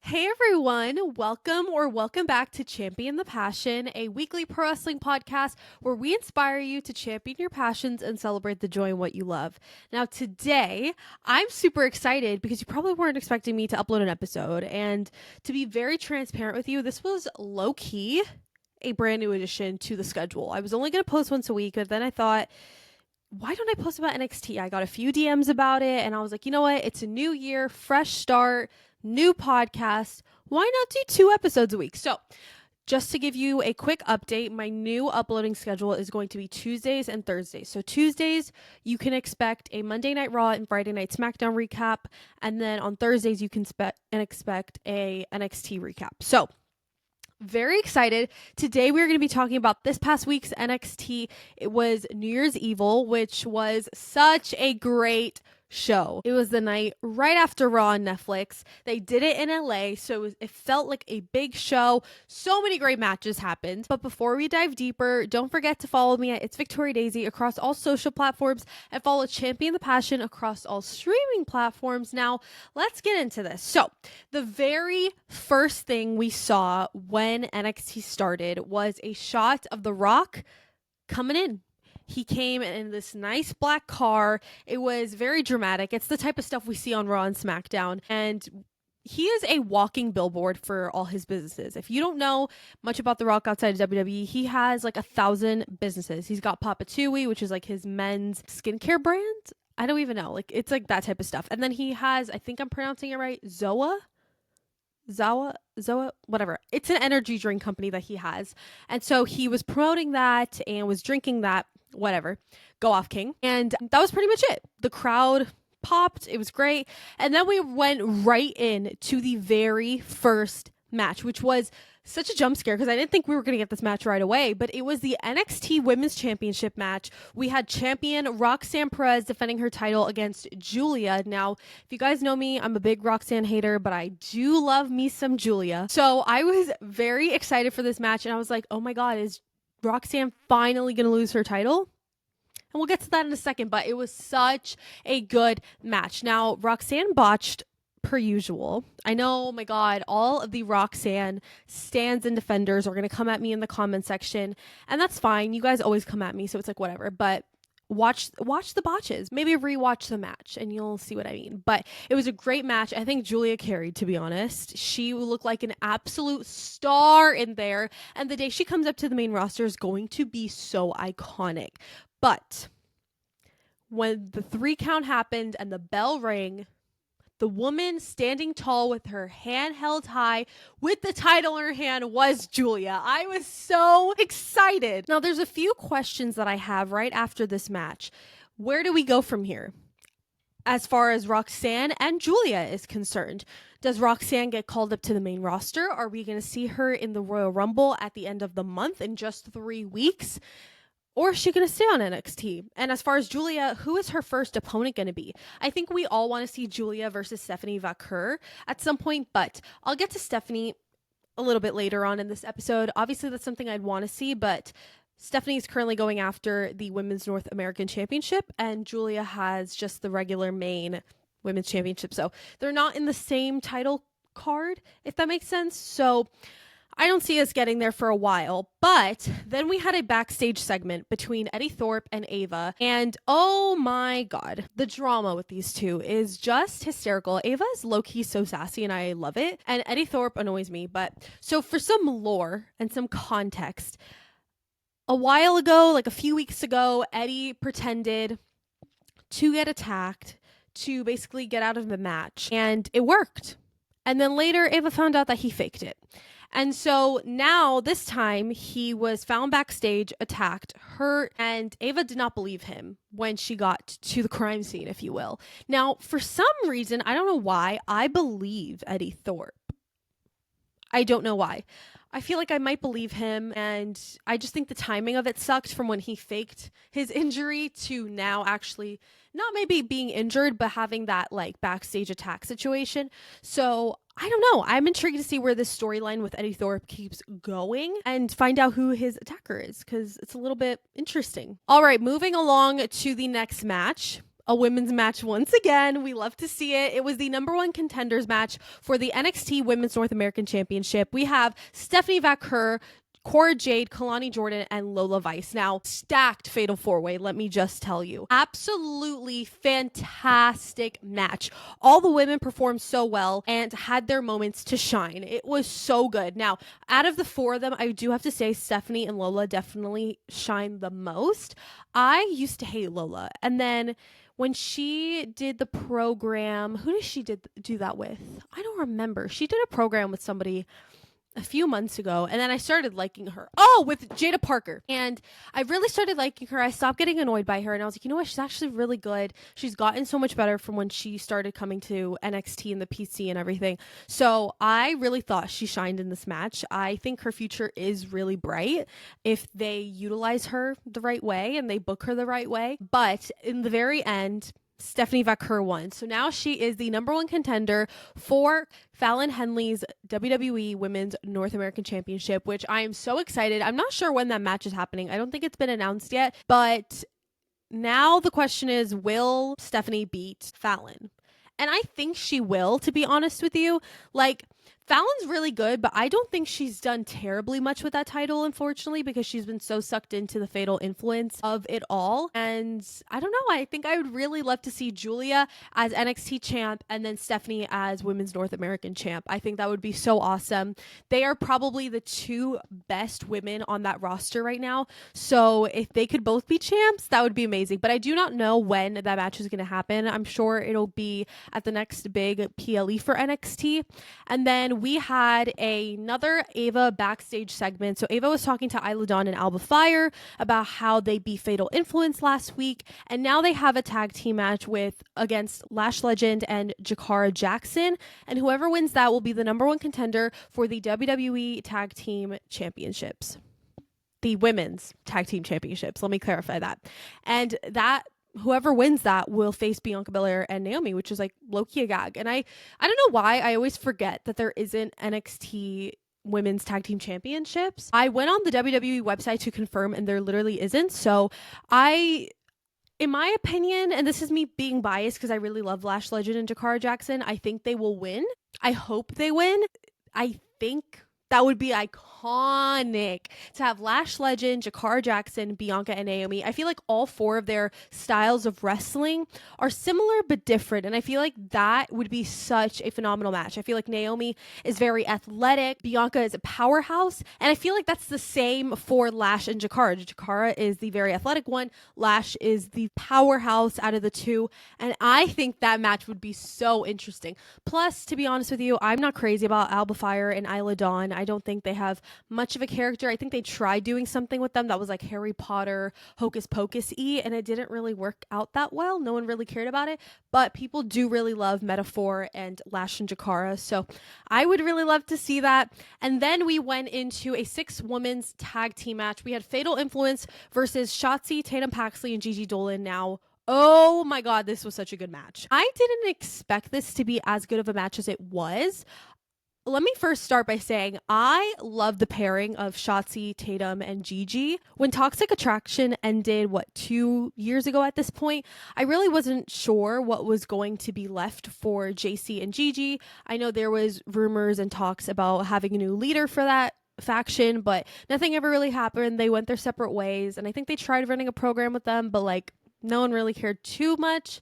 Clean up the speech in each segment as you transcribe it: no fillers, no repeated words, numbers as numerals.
Hey everyone, welcome back to Champion the Passion, a weekly pro wrestling podcast where we inspire you to champion your passions and celebrate the joy in what you love. Now today, I'm super excited because you probably weren't expecting me to upload an episode, and to be very transparent with you, this was low key a brand new addition to the schedule. I was only going to post once a week, but then I thought, why don't I post about NXT? I got a few DMs about it, and I was like, you know what? It's a new year, fresh start, new podcast. Why not do 2 episodes a week? So, just to give you a quick update, my new uploading schedule is going to be Tuesdays and Thursdays. So, Tuesdays, you can expect a Monday Night Raw and Friday Night SmackDown recap. And then on Thursdays, you can expect a NXT recap. So, very excited. Today we're going to be talking about this past week's NXT. It was New Year's Evil, which was such a great show. It was the night right after Raw on Netflix. They did it in LA, so it felt like a big show. So many great matches happened. But before we dive deeper, don't forget to follow me at It's Victoria Daisy across all social platforms and follow Champion the Passion across all streaming platforms. Now, let's get into this. So, the very first thing we saw when NXT started was a shot of The Rock coming in. He came in this nice black car. It was very dramatic. It's the type of stuff we see on Raw and SmackDown. And he is a walking billboard for all his businesses. If you don't know much about The Rock outside of WWE, he has like 1,000 businesses. He's got pp.2, which is like his men's skincare brand. I don't even know. Like, it's like that type of stuff. And then he has, I think I'm pronouncing it right, Zoa, whatever. It's an energy drink company that he has. And so he was promoting that and was drinking that, whatever. Go off, King. And that was pretty much it. The crowd popped. It was great. And then we went right in to the very first match, which was such a jump scare because I didn't think we were going to get this match right away, but it was the NXT Women's Championship match. We had champion Roxanne Perez defending her title against Julia. Now, if you guys know me, I'm a big Roxanne hater, but I do love me some Julia. So I was very excited for this match, and I was like, oh my God, is Roxanne finally going to lose her title? And we'll get to that in a second, but it was such a good match. Now, Roxanne botched per usual. I know, oh my God, all of the Roxanne stands and defenders are going to come at me in the comment section, and that's fine. You guys always come at me, so it's like whatever, but watch the botches. Maybe rewatch the match and you'll see what I mean. But it was a great match. I think Julia carried, to be honest. She looked like an absolute star in there, and the day she comes up to the main roster is going to be so iconic. But when the 3 count happened and the bell rang, the woman standing tall with her hand held high with the title in her hand was Julia. I was so excited. Now, there's a few questions that I have right after this match. Where do we go from here? As far as Roxanne and Julia is concerned, does Roxanne get called up to the main roster? Are we going to see her in the Royal Rumble at the end of the month in just 3 weeks? Or is she going to stay on NXT? And as far as Julia, who is her first opponent going to be? I think we all want to see Julia versus Stephanie Vaquer at some point, but I'll get to Stephanie a little bit later on in this episode. Obviously, that's something I'd want to see, but Stephanie is currently going after the Women's North American Championship, and Julia has just the regular main Women's Championship. So they're not in the same title card, if that makes sense. So I don't see us getting there for a while, but then we had a backstage segment between Eddie Thorpe and Ava, and oh my God, the drama with these two is just hysterical. Ava is low-key so sassy, and I love it, and Eddie Thorpe annoys me, but so for some lore and some context, a while ago, like a few weeks ago, Eddie pretended to get attacked to basically get out of the match, and it worked. And then later, Ava found out that he faked it. And so now, this time, he was found backstage, attacked, hurt, and Ava did not believe him when she got to the crime scene, if you will. Now, for some reason, I don't know why, I believe Eddie Thorpe. I don't know why. I feel like I might believe him, and I just think the timing of it sucked from when he faked his injury to now actually not maybe being injured, but having that like backstage attack situation. So I don't know. I'm intrigued to see where this storyline with Eddie Thorpe keeps going and find out who his attacker is, because it's a little bit interesting. All right, moving along to the next match. a women's match once again. We love to see it. It was the number one contenders match for the NXT Women's North American Championship. We have Stephanie Vaquer, Cora Jade, Kalani Jordan, and Lola Vice. Now, stacked fatal four-way, let me just tell you. Absolutely fantastic match. All the women performed so well and had their moments to shine. It was so good. Now, out of the four of them, I do have to say Stephanie and Lola definitely shined the most. I used to hate Lola. And then when she did the program, who did she do that with? I don't remember. She did a program with somebody a few months ago, and then I started liking her. Oh, with Jada Parker. And I really started liking her. I stopped getting annoyed by her, and I was like, you know what? She's actually really good. She's gotten so much better from when she started coming to NXT and the PC and everything. So I really thought she shined in this match. I think her future is really bright if they utilize her the right way and they book her the right way. But in the very end, Stephanie Vaquer won. So now she is the number one contender for Fallon Henley's WWE Women's North American Championship, which I am so excited. I'm not sure when that match is happening. I don't think it's been announced yet, but now the question is, will Stephanie beat Fallon? And I think she will, to be honest with you. Like, Fallon's really good, but I don't think she's done terribly much with that title, unfortunately, because she's been so sucked into the fatal influence of it all. And I don't know, I think I would really love to see Julia as NXT champ and then Stephanie as Women's North American champ. I think that would be so awesome. They are probably the two best women on that roster right now. So if they could both be champs, that would be amazing. But I do not know when that match is going to happen. I'm sure it'll be at the next big PLE for NXT. And then we had another Ava backstage segment. So Ava was talking to Isla Dawn and Alba Fire about how they beat Fatal Influence last week. And now they have a tag team match against Lash Legend and Jakara Jackson. And whoever wins that will be the number one contender for the WWE Tag Team Championships. The Women's Tag Team Championships. Let me clarify that. And whoever wins that will face Bianca Belair and Naomi, which is like low-key a gag. And I don't know why I always forget that there isn't NXT Women's Tag Team Championships. I went on the WWE website to confirm, and there literally isn't. So in my opinion, and this is me being biased because I really love Lash Legend and Jakara Jackson, I think they will win. I hope they win. I think that would be iconic to have Lash Legend, Jakara Jackson, Bianca, and Naomi. I feel like all four of their styles of wrestling are similar but different. And I feel like that would be such a phenomenal match. I feel like Naomi is very athletic. Bianca is a powerhouse. And I feel like that's the same for Lash and Jakara. Jakara is the very athletic one. Lash is the powerhouse out of the two. And I think that match would be so interesting. Plus, to be honest with you, I'm not crazy about Alba Fire and Isla Dawn. I don't think they have much of a character. I think they tried doing something with them that was like Harry Potter, Hocus Pocus-y, and it didn't really work out that well. No one really cared about it, but people do really love Metaphor and Lash and Jakara, so I would really love to see that. And then we went into a 6-women's tag team match. We had Fatal Influence versus Shotzi, Tatum Paxley, and Gigi Dolan. Now, oh my god, this was such a good match. I didn't expect this to be as good of a match as it was. Let me first start by saying I love the pairing of Shotzi, Tatum, and Gigi. When Toxic Attraction ended, 2 years ago at this point, I really wasn't sure what was going to be left for JC and Gigi. I know there was rumors and talks about having a new leader for that faction, but nothing ever really happened. They went their separate ways, and I think they tried running a program with them, but no one really cared too much.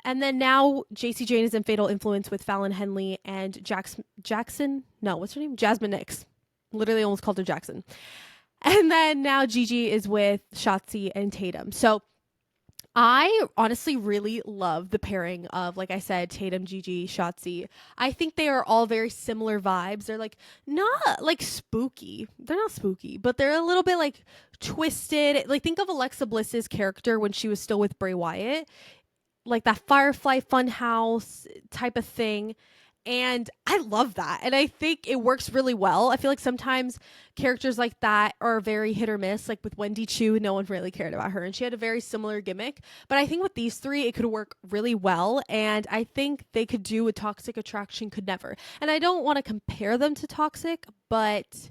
And then now JC Jane is in Fatal Influence with Fallon Henley and Jackson. No, what's her name? Jasmine Nix. Literally almost called her Jackson. And then now Gigi is with Shotzi and Tatum. So I honestly really love the pairing of, like I said, Tatum, Gigi, Shotzi. I think they are all very similar vibes. They're not spooky. They're not spooky, but they're a little bit twisted. Think of Alexa Bliss's character when she was still with Bray Wyatt. That Firefly Funhouse type of thing. And I love that. And I think it works really well. I feel like sometimes characters like that are very hit or miss. Like with Wendy Chu, no one really cared about her. And she had a very similar gimmick. But I think with these three, it could work really well. And I think they could do what Toxic Attraction could never. And I don't want to compare them to Toxic, but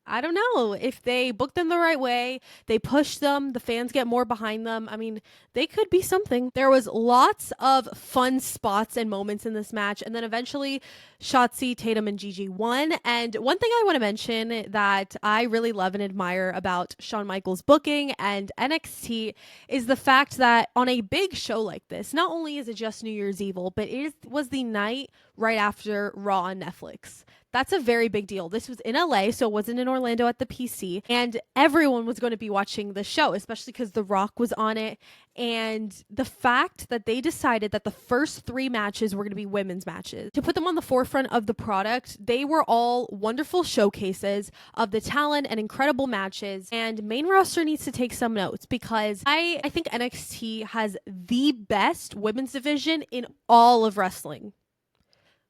I don't know if they book them the right way, they push them, the fans get more behind them. I mean, they could be something. There was lots of fun spots and moments in this match, and then eventually Shotzi, Tatum, and Gigi won. And one thing I want to mention that I really love and admire about Shawn Michaels booking and NXT is the fact that on a big show like this, not only is it just New Year's Evil, but it was the night right after Raw on Netflix. That's a very big deal. This was in LA, so it wasn't in Orlando at the PC. And everyone was going to be watching the show, especially because The Rock was on it. And the fact that they decided that the first 3 matches were going to be women's matches, to put them on the forefront of the product, they were all wonderful showcases of the talent and incredible matches. And main roster needs to take some notes because I think NXT has the best women's division in all of wrestling.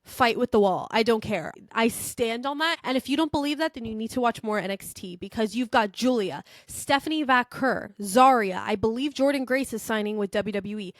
Fight with the wall. I don't care. I stand on that. And if you don't believe that, then you need to watch more NXT because you've got Julia, Stephanie Vaquer, Zarya. I believe Jordan Grace is signing with WWE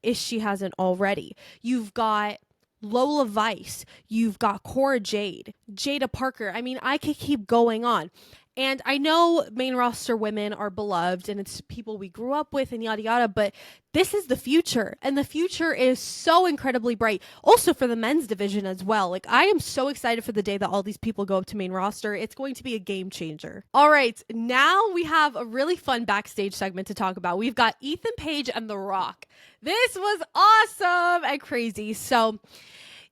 if she hasn't already. You've got Lola Vice. You've got Cora Jade, Jada Parker. I mean, I could keep going on. And I know main roster women are beloved and it's people we grew up with and yada yada, but this is the future. And the future is so incredibly bright. Also for the men's division as well. Like, I am so excited for the day that all these people go up to main roster. It's going to be a game changer. All right, now we have a really fun backstage segment to talk about. We've got Ethan Page and The Rock. This was awesome and crazy. So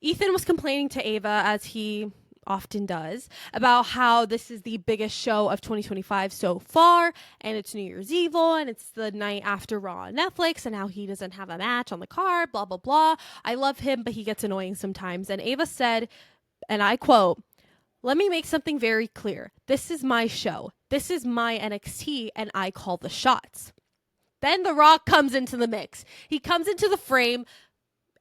Ethan was complaining to Ava, as he often does, about how this is the biggest show of 2025 so far, and it's New Year's Evil, and it's the night after Raw on Netflix, and how he doesn't have a match on the card, blah, blah, blah. I love him, but he gets annoying sometimes. And Ava said, and I quote, "Let me make something very clear. This is my show. This is my NXT, and I call the shots." Then The Rock comes into the mix. He comes into the frame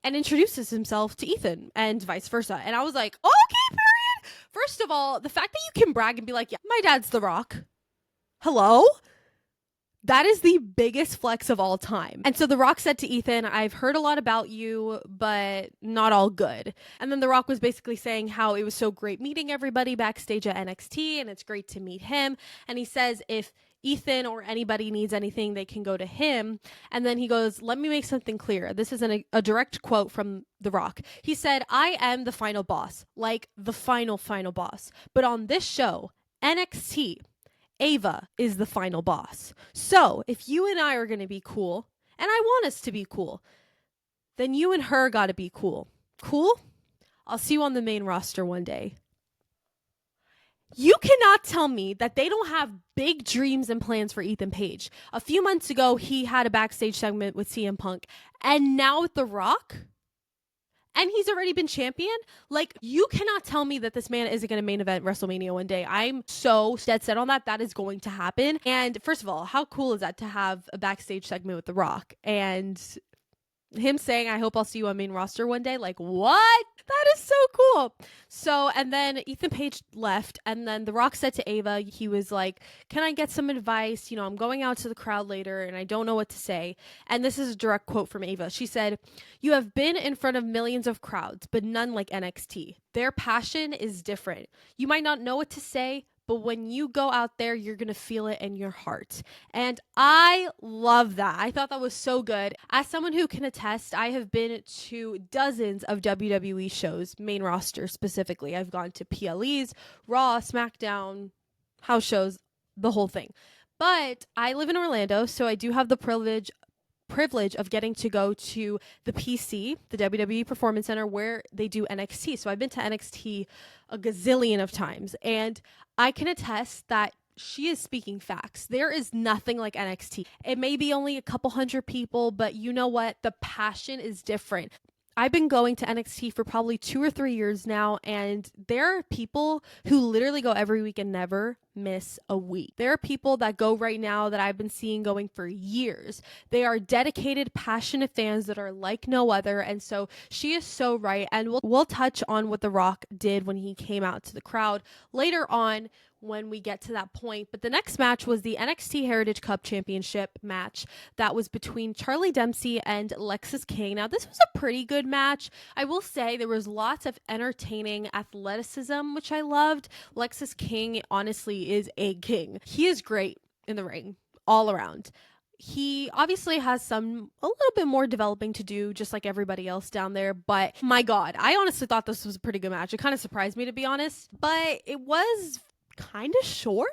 and introduces himself to Ethan and vice versa. And I was like, okay, period. First of all, the fact that you can brag and be like, yeah, my dad's The Rock. Hello? That is the biggest flex of all time. And so The Rock said to Ethan, "I've heard a lot about you, but not all good." And then The Rock was basically saying how it was so great meeting everybody backstage at NXT, and it's great to meet him. And he says if Ethan or anybody needs anything, they can go to him. And then he goes, "Let me make something clear." This is a direct quote from The Rock. He said, "I am the final boss, like the final boss. But on this show, NXT, Ava is the final boss. So if you and I are going to be cool, and I want us to be cool, then you and her got to be cool. Cool? I'll see you on the main roster one day." You cannot tell me that they don't have big dreams and plans for Ethan Page. A few months ago, he had a backstage segment with CM Punk, and now with The Rock, and he's already been champion. Like, you cannot tell me that this man isn't going to main event WrestleMania one day. I'm so dead set on that. That is going to happen. And first of all, how cool is that to have a backstage segment with The Rock? And him saying, "I hope I'll see you on main roster one day." Like, what? That is so cool. So, and then Ethan Page left, and then The Rock said to Ava, he was like, "Can I get some advice? You know, I'm going out to the crowd later, and I don't know what to say." And this is a direct quote from Ava. She said, "You have been in front of millions of crowds, but none like NXT. Their passion is different. You might not know what to say, but when you go out there, you're going to feel it in your heart." And I love that. I thought that was so good. As someone who can attest, I have been to dozens of WWE shows, main roster specifically. I've gone to PLEs, Raw, SmackDown, house shows, the whole thing. But I live in Orlando, so I do have the privilege of getting to go to the PC, the WWE Performance Center, where they do NXT. So I've been to NXT a gazillion of times, and I can attest that she is speaking facts. There is nothing like NXT. It may be only a couple hundred people, but you know what? The passion is different. I've been going to NXT for probably 2 or 3 years now, and there are people who literally go every week and never miss a week. There are people that go right now that I've been seeing going for years. They are dedicated, passionate fans that are like no other, and so she is so right. And we'll touch on what The Rock did when he came out to the crowd later on when we get to that point. But the next match was the NXT Heritage Cup Championship match that was between Charlie Dempsey and Lexis King. Now, this was a pretty good match. I will say there was lots of entertaining athleticism, which I loved. Lexis King honestly he is a king. He is great in the ring all around. He obviously has a little bit more developing to do, just like everybody else down there. But my God, I honestly thought this was a pretty good match. It kind of surprised me, to be honest. But it was kind of short,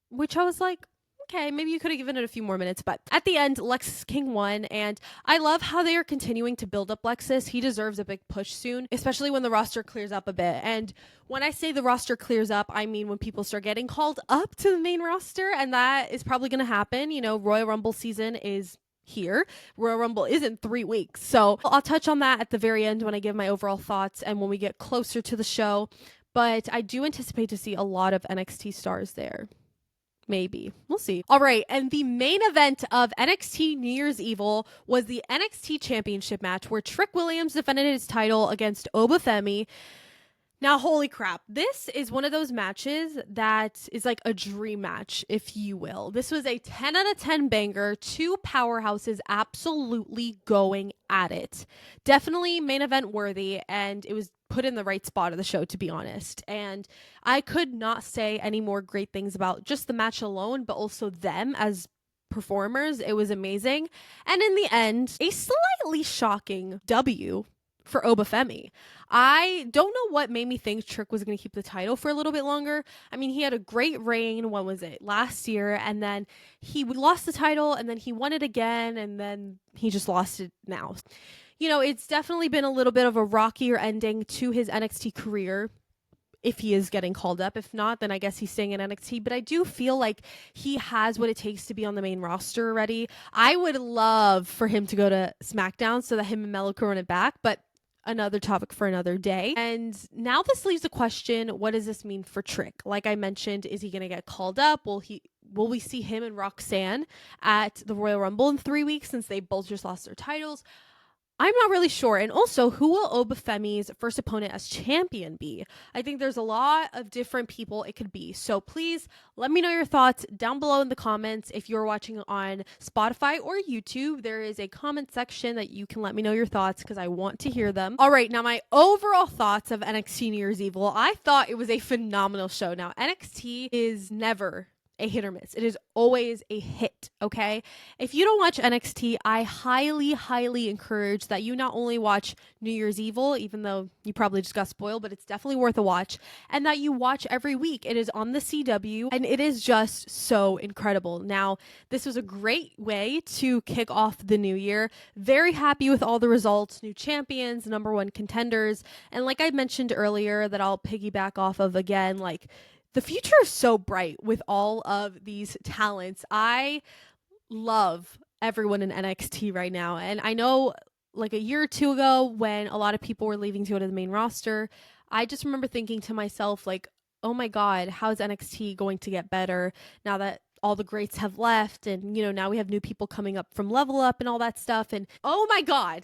which I was like, okay, maybe you could have given it a few more minutes. But at the end, Lexis King won, and I love how they are continuing to build up Lexis. He deserves a big push soon, especially when the roster clears up a bit. And when I say the roster clears up, I mean when people start getting called up to the main roster, and that is probably going to happen. You know, Royal Rumble season is here. Royal Rumble is in 3 weeks. So I'll touch on that at the very end when I give my overall thoughts and when we get closer to the show. But I do anticipate to see a lot of NXT stars there. Maybe. We'll see. All right. And the main event of NXT New Year's Evil was the NXT Championship match where Trick Williams defended his title against Obafemi. Now, holy crap. This is one of those matches that is like a dream match, if you will. This was a 10 out of 10 banger. Two powerhouses absolutely going at it. Definitely main event worthy, and it was put in the right spot of the show, to be honest. And I could not say any more great things about just the match alone, but also them as performers. It was amazing. And in the end, a slightly shocking W for Obafemi. I don't know what made me think Trick was going to keep the title for a little bit longer. I mean, he had a great reign, when was it? Last year, and then he lost the title, and then he won it again, and then he just lost it now. You know, it's definitely been a little bit of a rockier ending to his NXT career, if he is getting called up. If not, then I guess he's staying in NXT. But I do feel like he has what it takes to be on the main roster already. I would love for him to go to SmackDown so that him and Melo can run it back, but another topic for another day. And now this leaves the question, what does this mean for Trick? Like I mentioned, is he going to get called up? Will we see him and Roxanne at the Royal Rumble in 3 weeks, since they both just lost their titles? I'm not really sure. And also, who will Obafemi's first opponent as champion be? I think there's a lot of different people it could be. So please let me know your thoughts down below in the comments. If you're watching on Spotify or YouTube, there is a comment section that you can let me know your thoughts, because I want to hear them. All right, now my overall thoughts of NXT New Year's Evil. I thought it was a phenomenal show. Now, NXT is never a hit or miss. It is always a hit, okay? If you don't watch NXT, I highly, highly encourage that you not only watch New Year's Evil, even though you probably just got spoiled, but it's definitely worth a watch, and that you watch every week. It is on the CW, and it is just so incredible. Now, this was a great way to kick off the new year. Very happy with all the results, new champions, number one contenders, and like I mentioned earlier, that I'll piggyback off of again, like, the future is so bright with all of these talents. I love everyone in NXT right now. And I know like a year or two ago, when a lot of people were leaving to go to the main roster, I just remember thinking to myself, like, oh my God, how is NXT going to get better now that all the greats have left? And, you know, now we have new people coming up from Level Up and all that stuff. And oh my God,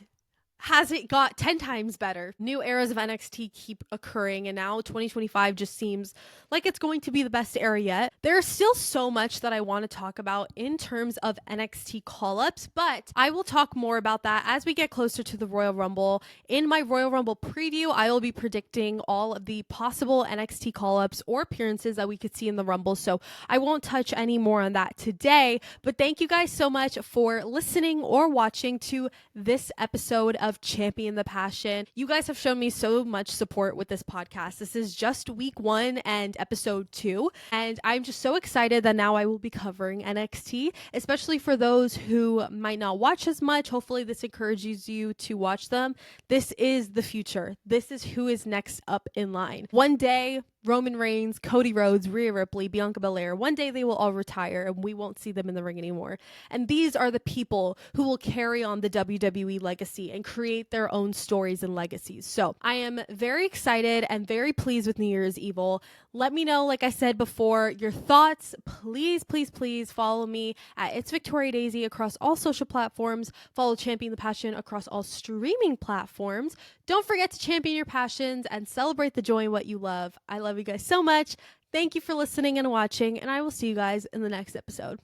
has it got 10 times better? New eras of NXT keep occurring, and now 2025 just seems like it's going to be the best era yet. There's still so much that I want to talk about in terms of NXT call-ups, but I will talk more about that as we get closer to the Royal Rumble. In my Royal Rumble preview, I will be predicting all of the possible NXT call-ups or appearances that we could see in the Rumble, so I won't touch any more on that today, but thank you guys so much for listening or watching to this episode of Champion the Passion. You guys have shown me so much support with this podcast. This is just week 1 and episode 2, and I'm just so excited that now I will be covering NXT, especially for those who might not watch as much. Hopefully this encourages you to watch them. This is the future. This is who is next up in line. One day, Roman Reigns, Cody Rhodes, Rhea Ripley, Bianca Belair, one day they will all retire and we won't see them in the ring anymore. And these are the people who will carry on the WWE legacy and create their own stories and legacies. So I am very excited and very pleased with New Year's Evil. Let me know, like I said before, your thoughts. Please, please, please follow me at It's Victoria Daisy across all social platforms. Follow Champion the Passion across all streaming platforms. Don't forget to champion your passions and celebrate the joy in what you love. I love you guys so much. Thank you for listening and watching, and I will see you guys in the next episode.